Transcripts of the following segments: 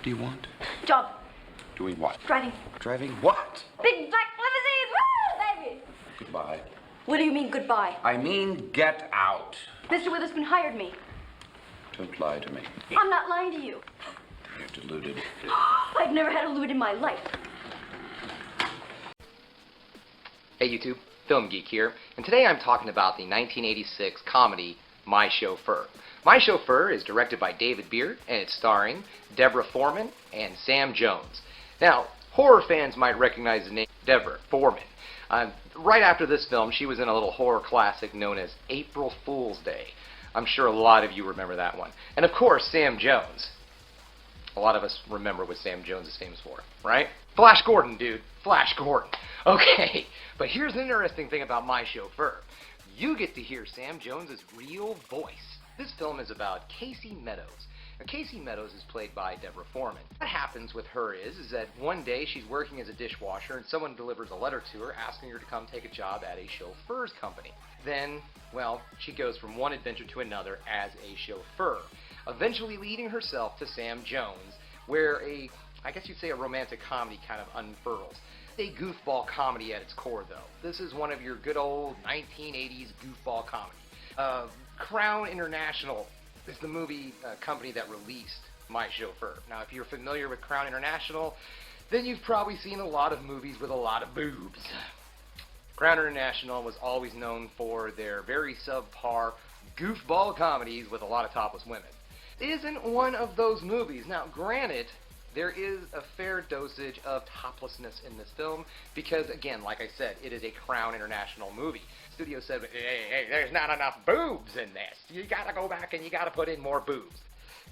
do you want? Job. Doing what? Driving. Driving what? Big black limousine! Woo, baby! Goodbye. What do you mean, goodbye? I mean, get out. Mr. Witherspoon hired me. Don't lie to me. I'm not lying to you. You're deluded. I've never had a lewd in my life. Hey YouTube, Film Geek here, and today I'm talking about the 1986 comedy My Chauffeur. My Chauffeur is directed by David Beard, and it's starring Deborah Foreman and Sam Jones. Now, horror fans might recognize the name Deborah Foreman. Right after this film, she was in a little horror classic known as April Fool's Day. I'm sure a lot of you remember that one. And of course, Sam Jones. A lot of us remember what Sam Jones is famous for, right? Flash Gordon, dude. Flash Gordon. Okay, but here's an interesting thing about My Chauffeur. You get to hear Sam Jones' real voice. This film is about Casey Meadows. Now, Casey Meadows is played by Deborah Foreman. What happens with her is that one day she's working as a dishwasher and someone delivers a letter to her asking her to come take a job at a chauffeur's company. Then, well, she goes from one adventure to another as a chauffeur, eventually leading herself to Sam Jones, where I guess you'd say a romantic comedy kind of unfurls. A goofball comedy at its core, though. This is one of your good old 1980s goofball comedy. Crown International is the movie company that released My Chauffeur. Now, if you're familiar with Crown International, then you've probably seen a lot of movies with a lot of boobs. Crown International was always known for their very subpar goofball comedies with a lot of topless women. It isn't one of those movies. Now, granted, there is a fair dosage of toplessness in this film because, again, like I said, it is a Crown International movie. The studio said, hey, there's not enough boobs in this. You gotta go back and you gotta put in more boobs.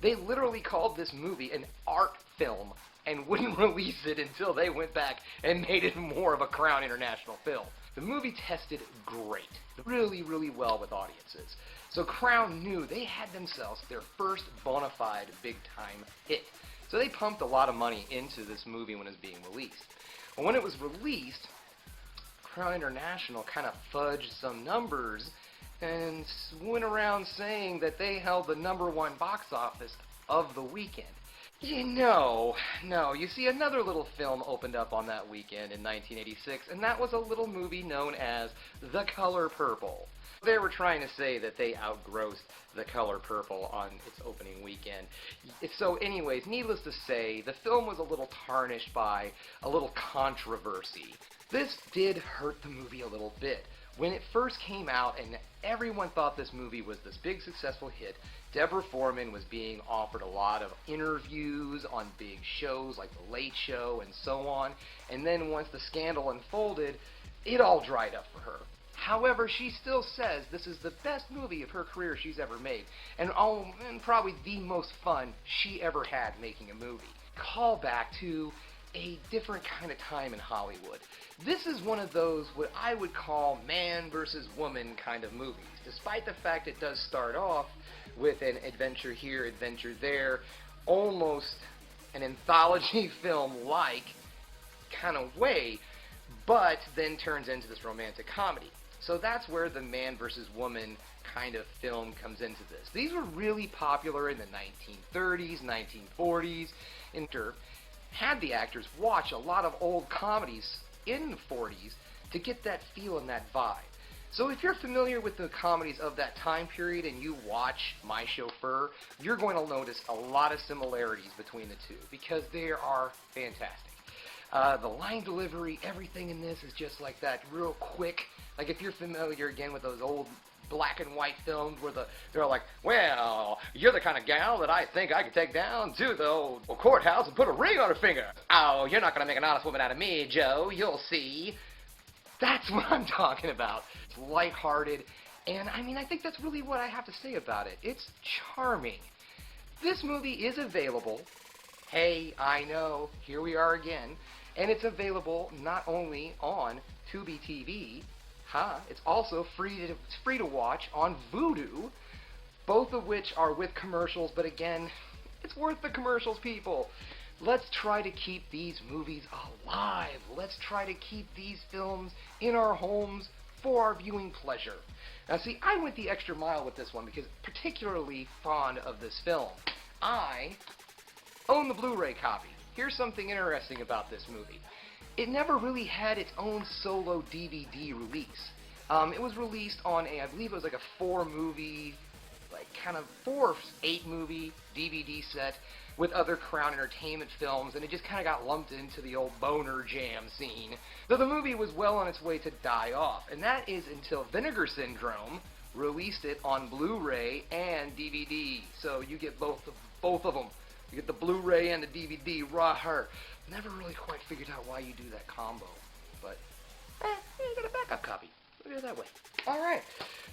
They literally called this movie an art film and wouldn't release it until they went back and made it more of a Crown International film. The movie tested great, really, really well with audiences. So Crown knew they had themselves their first bona fide big-time hit. So they pumped a lot of money into this movie when it was being released. Well, when it was released, Crown International kind of fudged some numbers and went around saying that they held the #1 box office of the weekend. No. You see, another little film opened up on that weekend in 1986, and that was a little movie known as The Color Purple. They were trying to say that they outgrossed The Color Purple on its opening weekend. So anyways, needless to say, the film was a little tarnished by a little controversy. This did hurt the movie a little bit. When it first came out and everyone thought this movie was this big successful hit, Deborah Foreman was being offered a lot of interviews on big shows like The Late Show and so on. And then once the scandal unfolded, it all dried up for her. However, she still says this is the best movie of her career she's ever made, and probably the most fun she ever had making a movie. Call back to a different kind of time in Hollywood. This is one of those what I would call man versus woman kind of movies. Despite the fact it does start off with an adventure here, adventure there, almost an anthology film-like kind of way, but then turns into this romantic comedy. So that's where the man versus woman kind of film comes into this. These were really popular in the 1930s, 1940s, and had the actors watch a lot of old comedies in the 40s to get that feel and that vibe. So if you're familiar with the comedies of that time period and you watch My Chauffeur, you're going to notice a lot of similarities between the two because they are fantastic. The line delivery, everything in this is just like that, real quick. Like if you're familiar again with those old black and white films where they're like, well, you're the kind of gal that I think I could take down to the old courthouse and put a ring on her finger. Oh, you're not going to make an honest woman out of me, Joe. You'll see. That's what I'm talking about. It's lighthearted, and I think that's really what I have to say about it. It's charming. This movie is available. Hey, I know, here we are again. And it's available not only on Tubi TV, it's also free to watch on Vudu, both of which are with commercials, but again, it's worth the commercials, people. Let's try to keep these movies alive. Let's try to keep these films in our homes for our viewing pleasure. Now see, I went the extra mile with this one because I'm particularly fond of this film. I own the Blu-ray copy. Here's something interesting about this movie. It never really had its own solo DVD release. It was released on I believe it was like a 4-movie, like kind of 4 or 8-movie DVD set with other Crown Entertainment films, and it just kind of got lumped into the old boner jam scene. Though the movie was well on its way to die off, and that is until Vinegar Syndrome released it on Blu-ray and DVD. So you get both of them. You get the Blu-ray and the DVD right here. Never really quite figured out why you do that combo, but you get a backup copy. Look at it that way. Alright,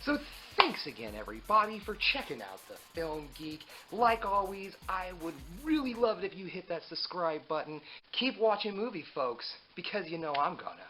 so thanks again everybody for checking out the Film Geek. Like always, I would really love it if you hit that subscribe button. Keep watching movie folks, because you know I'm gonna.